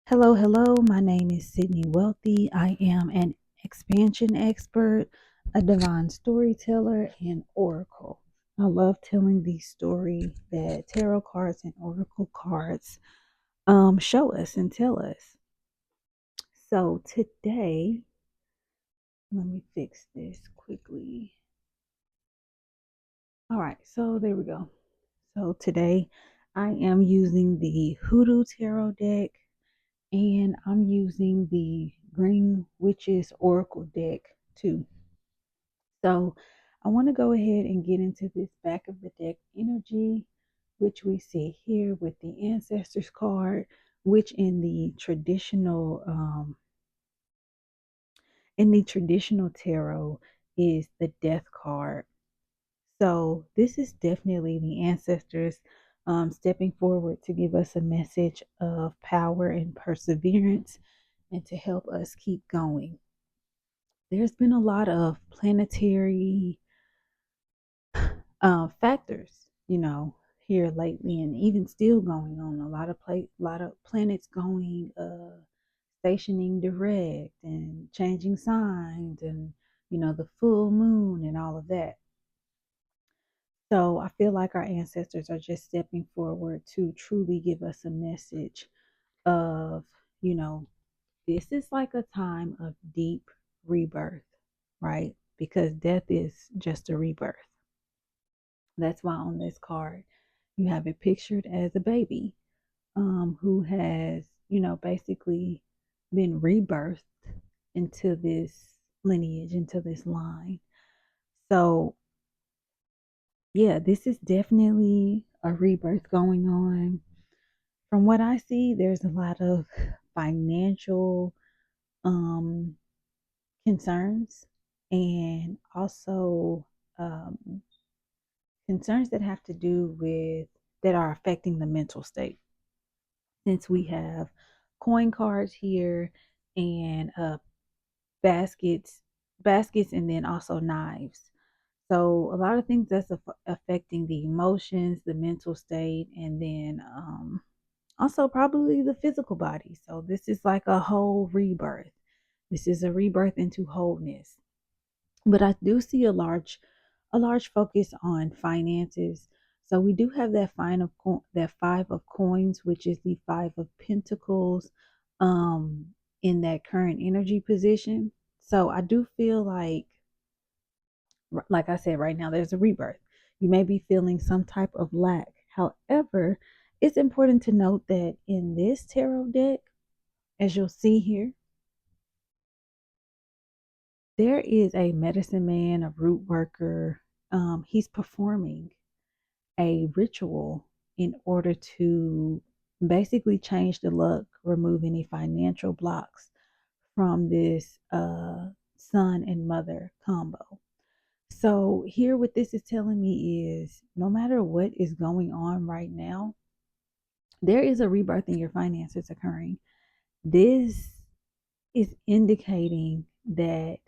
Hello, hello. My name is Sydney Wealthy. I am an expansion expert, a divine storyteller, and oracle. I love telling the story that tarot cards and oracle cards show us and tell us. So today, let me fix this quickly. All right, so there we go. So today, I am using the Hoodoo tarot deck and I'm using the Green Witches Oracle deck too. So I want to go ahead and get into this back of the deck energy, which we see here with the Ancestors card, which in the traditional tarot is the Death card. So this is definitely the ancestors stepping forward to give us a message of power and perseverance and to help us keep going. There's been a lot of planetary factors, here lately, and even still going on. Lot of planets going, stationing direct and changing signs, and the full moon and all of that. So I feel like our ancestors are just stepping forward to truly give us a message of, you know, this is like a time of deep rebirth, right? Because death is just a rebirth. That's why on this card you have it pictured as a baby who has, basically been rebirthed into this lineage, into this line. So, yeah, this is definitely a rebirth going on. From what I see, there's a lot of financial um, concerns and also um, concerns that have to do with that are affecting the mental state. Since we have coin cards here and baskets, baskets, and then also knives. So a lot of things that's affecting the emotions, the mental state, and then also probably the physical body. So this is like a whole rebirth. This is a rebirth into wholeness. But I do see a large focus on finances. So we do have that five of coins, which is the five of pentacles, in that current energy position. So I do feel like I said, right now there's a rebirth. You may be feeling some type of lack. However, it's important to note that in this tarot deck, as you'll see here, there is a medicine man, a root worker. He's performing a ritual in order to basically change the luck, remove any financial blocks from this son and mother combo. So, here, what this is telling me is no matter what is going on right now, there is a rebirth in your finances occurring. This is indicating that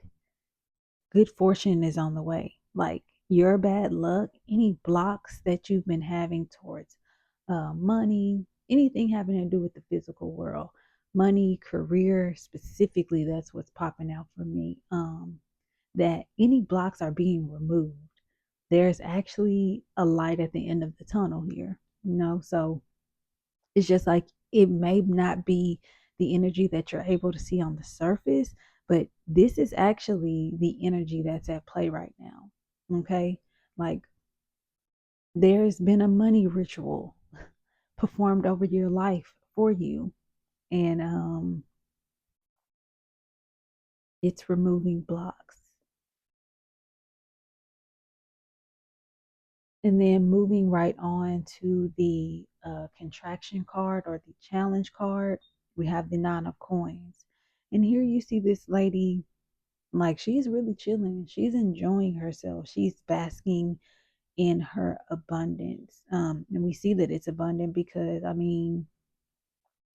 good fortune is on the way. Like your bad luck, any blocks that you've been having towards money, anything having to do with the physical world, money, career specifically, that's what's popping out for me. That any blocks are being removed. There's actually a light at the end of the tunnel here, so it's just like it may not be the energy that you're able to see on the surface, but this is actually the energy that's at play right now. Okay? Like there's been a money ritual performed over your life for you, and it's removing blocks. And then moving right on to the contraction card or the challenge card, we have the Nine of Coins. And here you see this lady, like she's really chilling. She's enjoying herself. She's basking in her abundance. And we see that it's abundant because, I mean,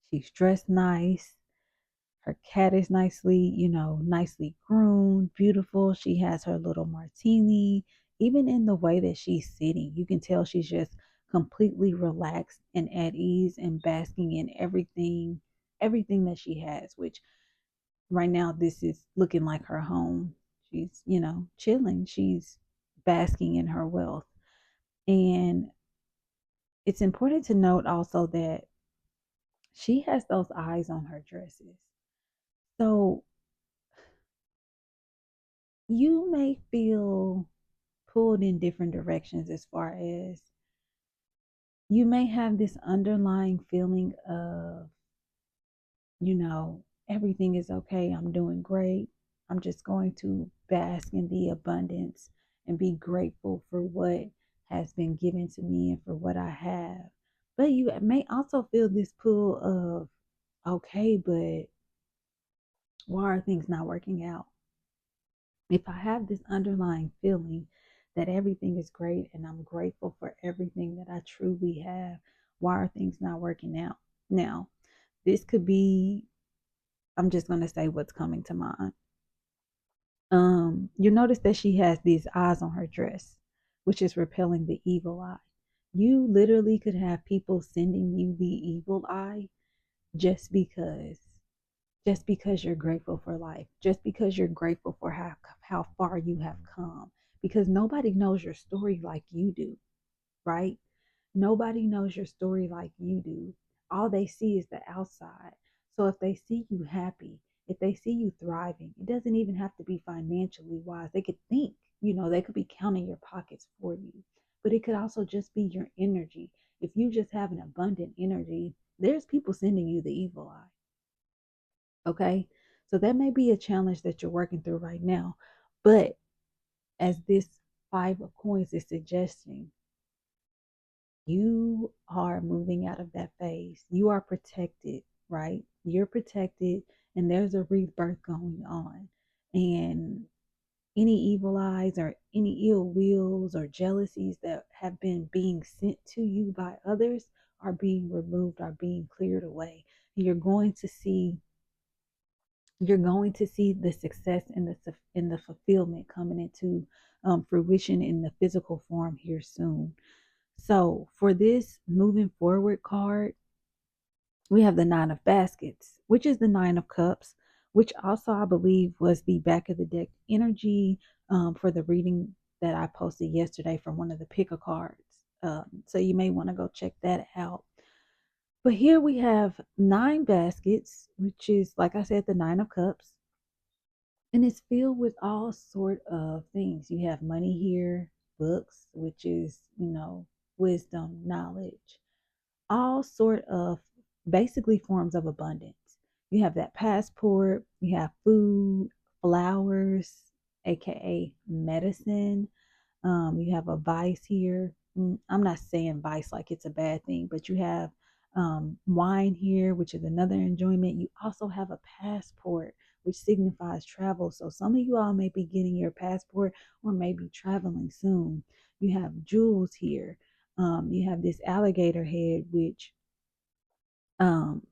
she's dressed nice. Her cat is nicely groomed, beautiful. She has her little martini. Even in the way that she's sitting, you can tell she's just completely relaxed and at ease and basking in everything that she has, which right now this is looking like her home. She's, chilling. She's basking in her wealth. And it's important to note also that she has those eyes on her dresses. So you may feel pulled in different directions as far as you may have this underlying feeling of, everything is okay. I'm doing great. I'm just going to bask in the abundance and be grateful for what has been given to me and for what I have. But you may also feel this pull of, okay, but why are things not working out? If I have this underlying feeling that everything is great and I'm grateful for everything that I truly have, why are things not working out? Now, this could be, I'm just going to say what's coming to mind. You notice that she has these eyes on her dress, which is repelling the evil eye. You literally could have people sending you the evil eye just because just because you're grateful for life, just because you're grateful for how far you have come, because nobody knows your story like you do, right? Nobody knows your story like you do. All they see is the outside. So if they see you happy, if they see you thriving, it doesn't even have to be financially wise. They could think, they could be counting your pockets for you, but it could also just be your energy. If you just have an abundant energy, there's people sending you the evil eye. Okay. So that may be a challenge that you're working through right now. But as this Five of Coins is suggesting, you are moving out of that phase. You are protected, right? You're protected, and there's a rebirth going on. And any evil eyes or any ill wills or jealousies that have been being sent to you by others are being removed, are being cleared away. And you're going to see the success and the fulfillment coming into fruition in the physical form here soon. So for this moving forward card, we have the Nine of Baskets, which is the Nine of Cups, which also I believe was the back of the deck energy for the reading that I posted yesterday from one of the picker cards. So you may want to go check that out. But here we have 9 baskets, which is, like I said, the Nine of Cups. And it's filled with all sort of things. You have money here, books, which is, wisdom, knowledge, all sort of basically forms of abundance. You have that passport, you have food, flowers, aka medicine. You have a vice here. I'm not saying vice like it's a bad thing, but you have wine here, which is another enjoyment. You also have a passport, which signifies travel. So some of you all may be getting your passport or maybe traveling soon. You have jewels here. You have this alligator head, which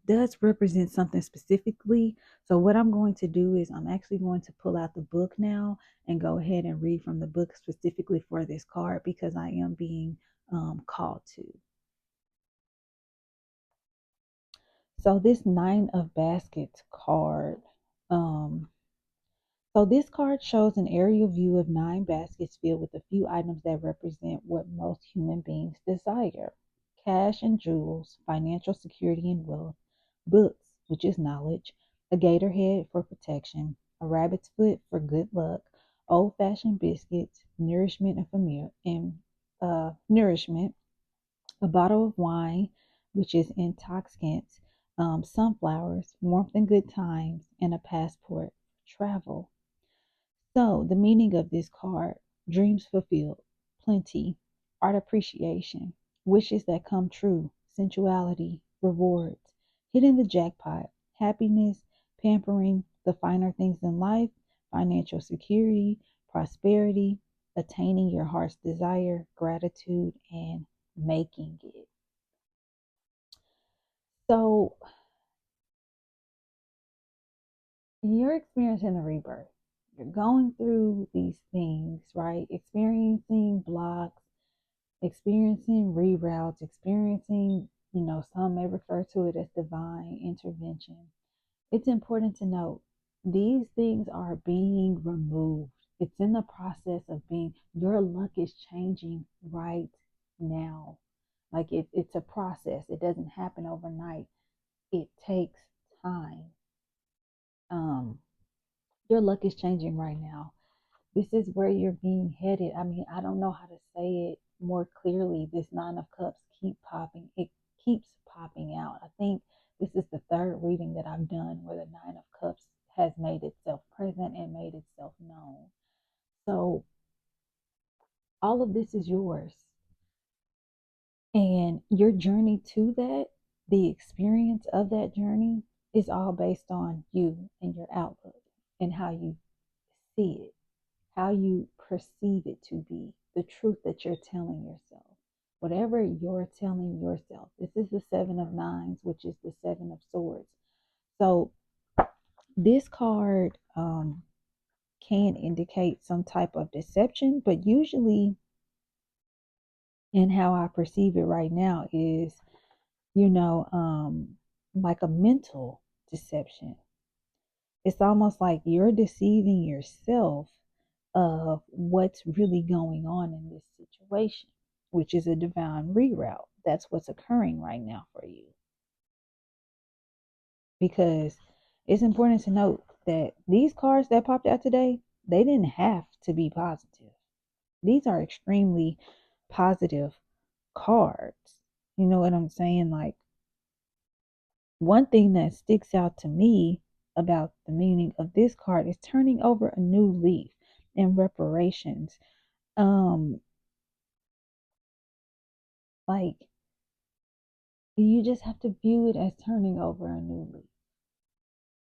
does represent something specifically. So what I'm going to do is I'm actually going to pull out the book now and go ahead and read from the book specifically for this card because I am being called to. So this Nine of Baskets card, um, so this card shows an aerial view of 9 baskets filled with a few items that represent what most human beings desire: cash and jewels, financial security and wealth, books, which is knowledge, a gator head for protection, a rabbit's foot for good luck, old-fashioned biscuits, nourishment nourishment, a bottle of wine, which is intoxicants, sunflowers, warmth and good times, and a passport for travel. So, the meaning of this card: dreams fulfilled, plenty, art appreciation, wishes that come true, sensuality, rewards, hitting the jackpot, happiness, pampering, the finer things in life, financial security, prosperity, attaining your heart's desire, gratitude, and making it. So, you're experiencing a rebirth. You're going through these things, right? Experiencing blocks, experiencing reroutes, experiencing Some may refer to it as divine intervention. It's important to note these things are being removed. It's in the process of being, your luck is changing right now. Like it's a process, it doesn't happen overnight, it takes time. Um, your luck is changing right now. This is where you're being headed. I mean, I don't know how to say it more clearly. This Nine of Cups it keeps popping out. I think this is the third reading that I've done where the Nine of Cups has made itself present and made itself known. So all of this is yours. And your journey to that, the experience of that journey, is all based on you and your outlook and how you see it, how you perceive it to be, the truth that you're telling yourself. Whatever you're telling yourself. This is the Seven of Nines, which is the Seven of Swords. So this card can indicate some type of deception, but usually, and how I perceive it right now is, you know, like a mental deception. It's almost like you're deceiving yourself of what's really going on in this situation, which is a divine reroute. That's what's occurring right now for you. Because it's important to note that these cards that popped out today, they didn't have to be positive. These are extremely positive cards. You know what I'm saying? Like, one thing that sticks out to me about the meaning of this card is turning over a new leaf and reparations. Um, like, you just have to view it as turning over a new leaf,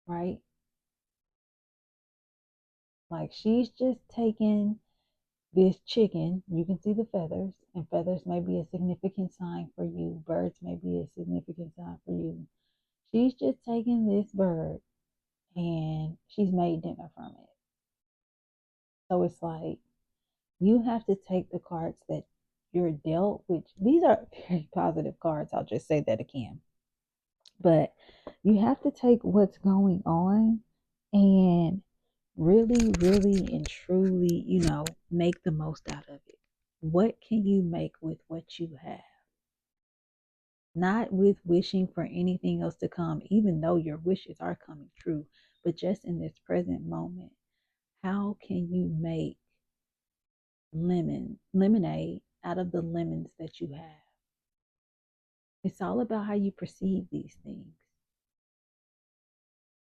right? Like, she's just taking this chicken. You can see the feathers, and feathers may be a significant sign for you. Birds may be a significant sign for you. She's just taking this bird and she's made dinner from it. So it's like, you have to take the cards that you're dealt, which these are very positive cards. I'll just say that again. But you have to take what's going on and really, really, and truly, make the most out of it. What can you make with what you have? Not with wishing for anything else to come, even though your wishes are coming true, but just in this present moment, how can you make lemonade out of the lemons that you have? It's all about how you perceive these things,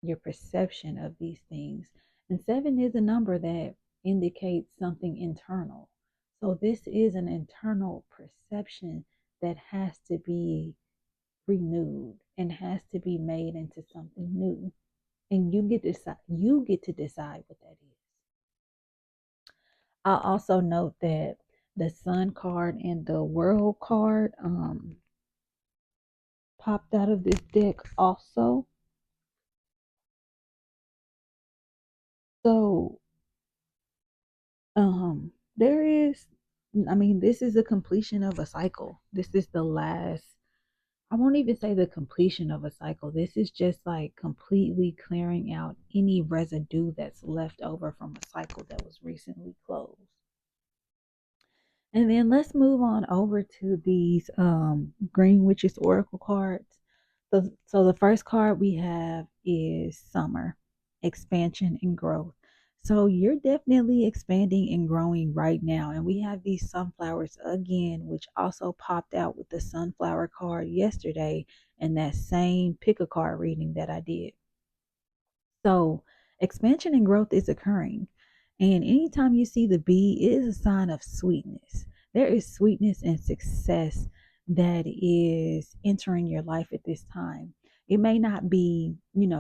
your perception of these things. And seven is a number that indicates something internal. So this is an internal perception that has to be renewed and has to be made into something new. And you get to decide what that is. I'll also note that the Sun card and the World card popped out of this deck also. So there is, I mean, this is a completion of a cycle. This is the last, I won't even say the completion of a cycle. This is just like completely clearing out any residue that's left over from a cycle that was recently closed. And then let's move on over to these Green Witches Oracle cards. So the first card we have is Summer, Expansion and Growth. So you're definitely expanding and growing right now. And we have these sunflowers again, which also popped out with the sunflower card yesterday and that same pick a card reading that I did. So expansion and growth is occurring. And anytime you see the bee, it is a sign of sweetness. There is sweetness and success that is entering your life at this time. It may not be,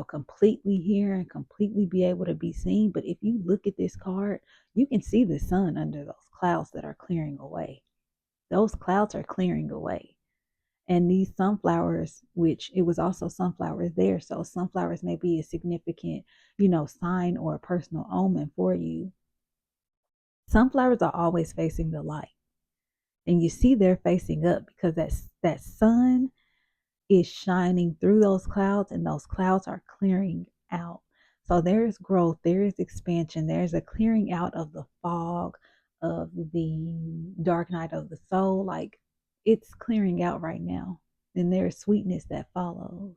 completely here and completely be able to be seen, but if you look at this card, you can see the sun under those clouds that are clearing away. Those clouds are clearing away. And these sunflowers, which it was also sunflowers there, so sunflowers may be a significant, sign or a personal omen for you. Sunflowers are always facing the light, and you see they're facing up because that sun, is shining through those clouds, and those clouds are clearing out. So there is growth, there is expansion, there's a clearing out of the fog, of the dark night of the soul. Like, it's clearing out right now. And there's sweetness that follows.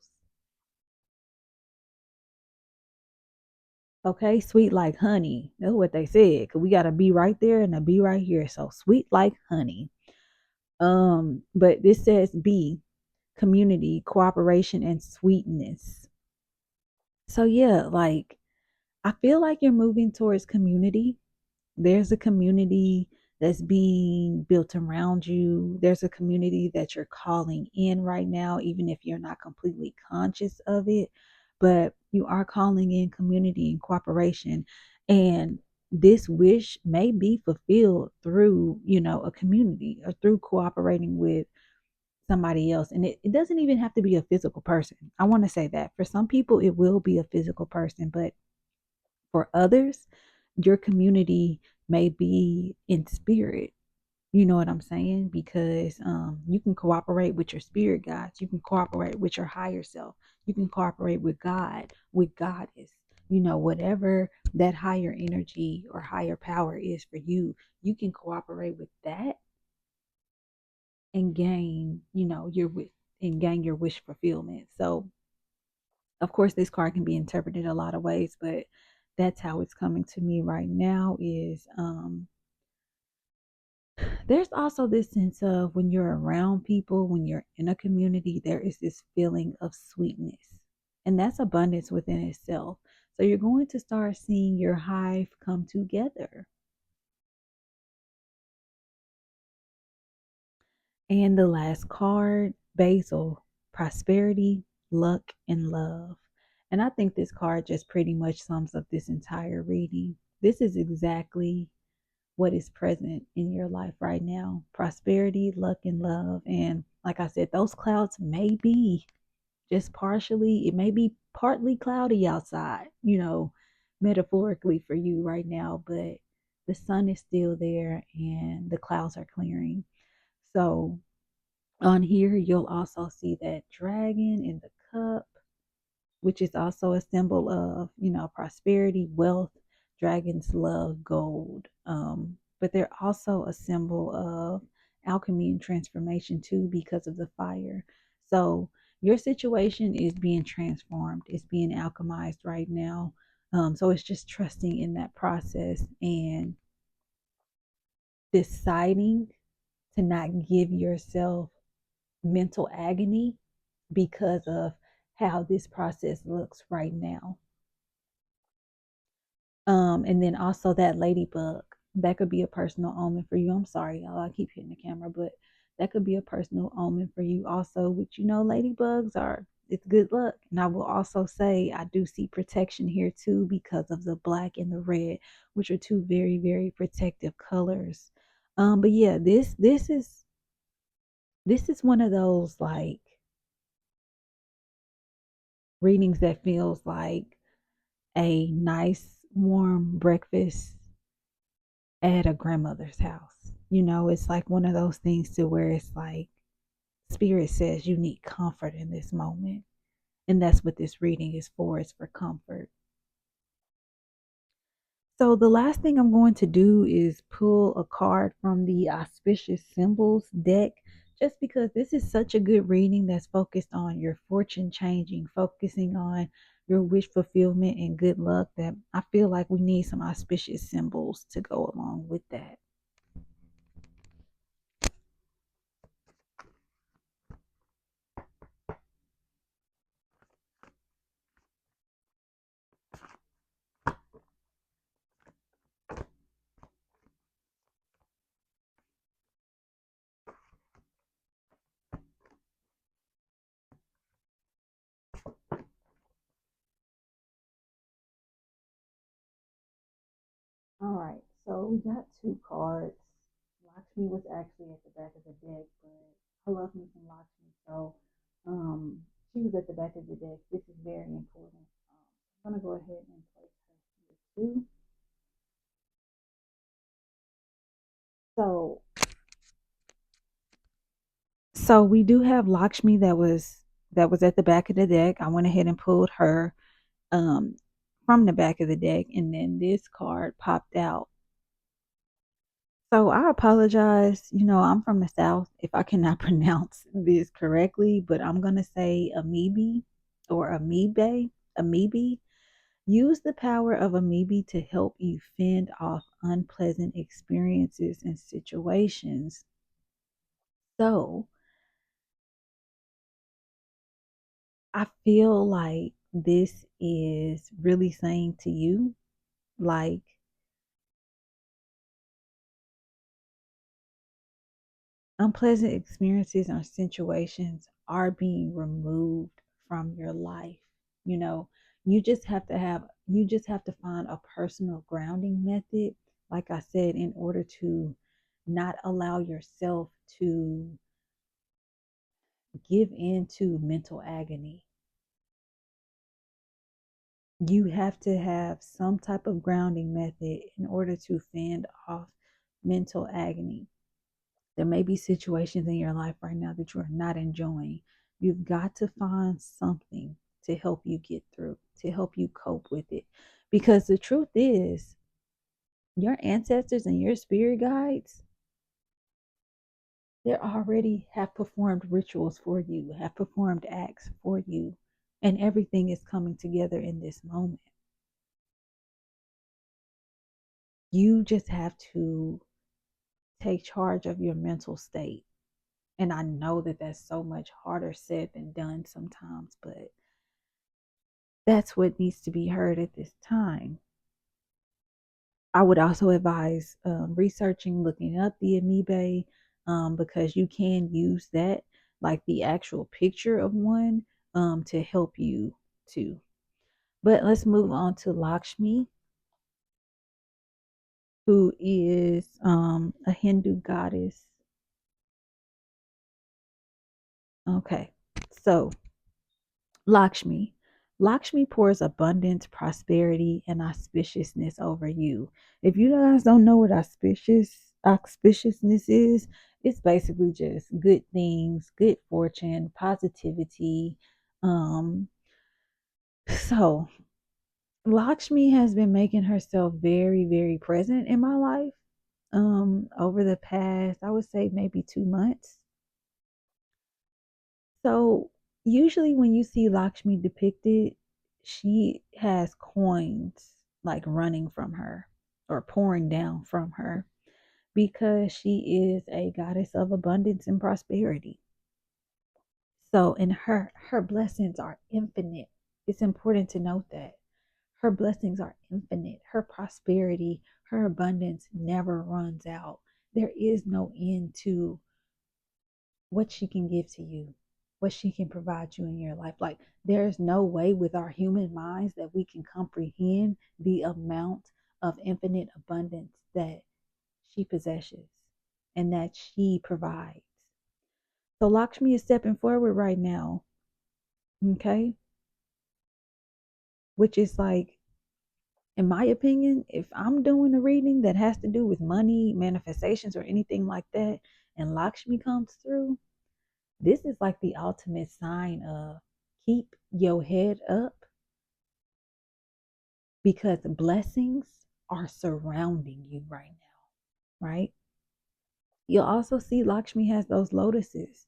Okay, sweet like honey. That's what they said. Cause we gotta be right there and a be right here. So sweet like honey. But this says B, community, cooperation, and sweetness. So yeah, like I feel like you're moving towards community. There's a community that's being built around you. There's a community that you're calling in right now, even if you're not completely conscious of it. But you are calling in community and cooperation. And this wish may be fulfilled through, a community or through cooperating with somebody else. And it doesn't even have to be a physical person. I want to say that for some people, it will be a physical person, but for others, your community may be in spirit. You know what I'm saying? Because you can cooperate with your spirit guides. You can cooperate with your higher self. You can cooperate with God, with Goddess. Whatever that higher energy or higher power is for you, you can cooperate with that and gain, your wish and gain your wish fulfillment. So, of course, this card can be interpreted a lot of ways, but that's how it's coming to me right now. Is There's also this sense of when you're around people, when you're in a community, there is this feeling of sweetness, and that's abundance within itself. So you're going to start seeing your hive come together. And the last card, Basil, prosperity, luck, and love. And I think this card just pretty much sums up this entire reading. This is exactly what is present in your life right now: prosperity, luck, and love. And like I said, those clouds may be just partially, it may be partly cloudy outside, metaphorically for you right now, but the sun is still there and the clouds are clearing. So on here, you'll also see that dragon in the cup, which is also a symbol of, prosperity, wealth. Dragons love gold. But they're also a symbol of alchemy and transformation too, because of the fire. So your situation is being transformed, it's being alchemized right now. So it's just trusting in that process and deciding to not give yourself mental agony because of how this process looks right now. And then also that ladybug, that could be a personal omen for you. I'm sorry, y'all, I keep hitting the camera, but that could be a personal omen for you also, which ladybugs are, it's good luck. And I will also say I do see protection here too because of the black and the red, which are two very, very protective colors. But yeah, this is one of those like readings that feels like a nice warm breakfast at a grandmother's house. It's like one of those things to where it's like spirit says you need comfort in this moment. And that's what this reading is for, is for comfort. So the last thing I'm going to do is pull a card from the Auspicious Symbols deck, just because this is such a good reading that's focused on your fortune changing, focusing on your wish fulfillment and good luck, that I feel like we need some auspicious symbols to go along with that. All right, so we got two cards. Lakshmi was actually at the back of the deck, but I love me some Lakshmi, so she was at the back of the deck. This is very important. I'm gonna go ahead and place her here too. So, so we do have Lakshmi that was that was at the back of the deck. I went ahead and pulled her um, from the back of the deck, and then this card popped out. So I apologize. I'm from the South if I cannot pronounce this correctly, but I'm going to say Amabie or Amabie. Use the power of Amabie to help you fend off unpleasant experiences and situations. So I feel like this is really saying to you, like, unpleasant experiences or situations are being removed from your life. You know, you just have to find a personal grounding method, like I said, in order to not allow yourself to give in to mental agony. You have to have some type of grounding method in order to fend off mental agony. There may be situations in your life right now that you are not enjoying. You've got to find something to help you get through, to help you cope with it. Because the truth is, your ancestors and your spirit guides, they already have performed rituals for you, have performed acts for you, and everything is coming together in this moment. You just have to take charge of your mental state. And I know that that's so much harder said than done sometimes, but that's what needs to be heard at this time. I would also advise researching, looking up the Amabie, because you can use that, like the actual picture of one, to help you too. But let's move on to Lakshmi, who is a Hindu goddess. Okay, so Lakshmi. Lakshmi pours abundance, prosperity, and auspiciousness over you. If you guys don't know what auspiciousness is, it's basically just good things, good fortune, positivity. Um, so Lakshmi has been making herself very, very present in my life. Over the past, I would say maybe 2 months. So usually when you see Lakshmi depicted, she has coins like running from her or pouring down from her because she is a goddess of abundance and prosperity. So and her blessings are infinite. It's important to note that her blessings are infinite. Her prosperity, her abundance never runs out. There is no end to what she can give to you, what she can provide you in your life. Like, there's no way with our human minds that we can comprehend the amount of infinite abundance that she possesses and that she provides. So, Lakshmi is stepping forward right now, okay? Which is like, in my opinion, if I'm doing a reading that has to do with money, manifestations, or anything like that, and Lakshmi comes through, this is like the ultimate sign of keep your head up because blessings are surrounding you right now, right? You'll also see Lakshmi has those lotuses.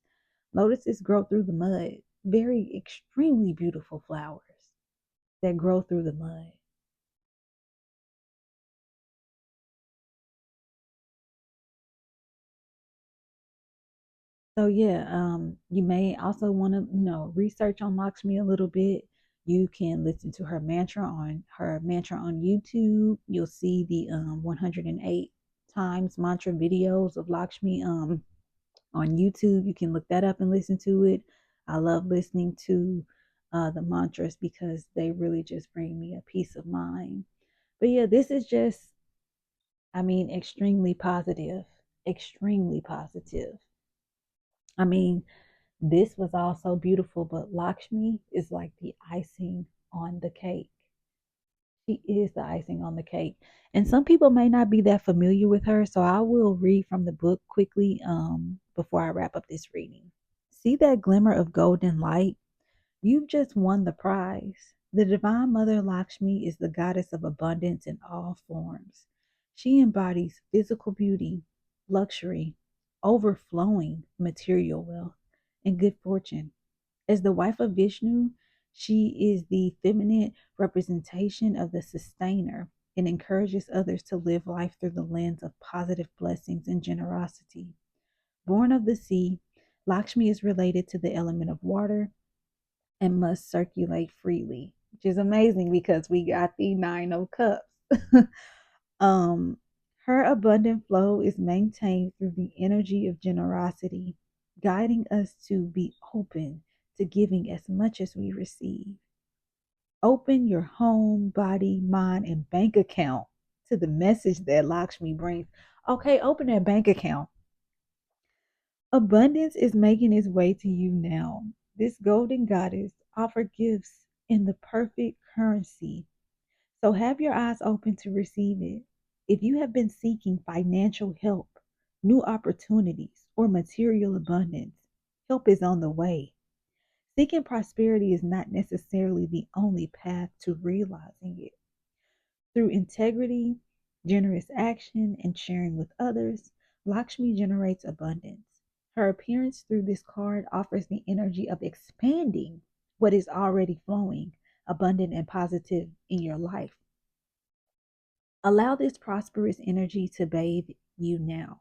Lotuses grow through the mud, very extremely beautiful flowers that grow through the mud. So yeah, you may also want to, research on Lakshmi a little bit. You can listen to her mantra on YouTube. You'll see the 108 times mantra videos of Lakshmi on YouTube. You can look that up and listen to it. I love listening to the mantras because they really just bring me a peace of mind. But yeah, this is just, I mean, extremely positive, extremely positive. I mean, this was also beautiful, but Lakshmi is like the icing on the cake. She is the icing on the cake. And some people may not be that familiar with her, so I will read from the book quickly before I wrap up this reading. See that glimmer of golden light? You've just won the prize. The Divine Mother Lakshmi is the goddess of abundance in all forms. She embodies physical beauty, luxury, overflowing material wealth, and good fortune. As the wife of Vishnu, she is the feminine representation of the sustainer and encourages others to live life through the lens of positive blessings and generosity. Born of the sea, Lakshmi is related to the element of water and must circulate freely, which is amazing because we got the nine of cups. um, Her abundant flow is maintained through the energy of generosity, guiding us to be open to giving as much as we receive. Open your home, body, mind, and bank account to the message that Lakshmi brings. Okay, open that bank account. Abundance is making its way to you now. This golden goddess offers gifts in the perfect currency. So have your eyes open to receive it. If you have been seeking financial help, new opportunities, or material abundance, help is on the way. Seeking prosperity is not necessarily the only path to realizing it. Through integrity, generous action, and sharing with others, Lakshmi generates abundance. Her appearance through this card offers the energy of expanding what is already flowing, abundant and positive in your life. Allow this prosperous energy to bathe you now.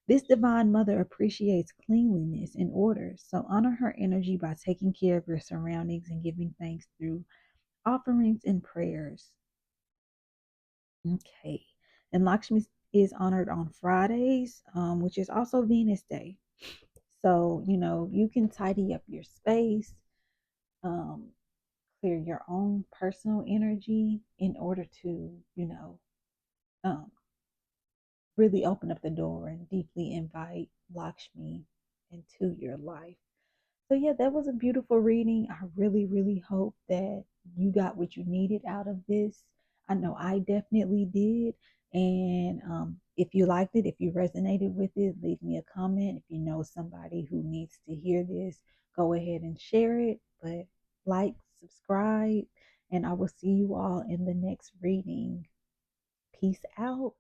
This divine mother appreciates cleanliness and order, so honor her energy by taking care of your surroundings and giving thanks through offerings and prayers. Okay. And Lakshmi is honored on Fridays, which is also Venus Day. So, you can tidy up your space, um, clear your own personal energy in order to, um, really open up the door and deeply invite Lakshmi into your life. So, yeah, that was a beautiful reading. I really, really hope that you got what you needed out of this. I know I definitely did. And if you liked it, if you resonated with it, leave me a comment. If you know somebody who needs to hear this, go ahead and share it. But like, subscribe, and I will see you all in the next reading. Peace out.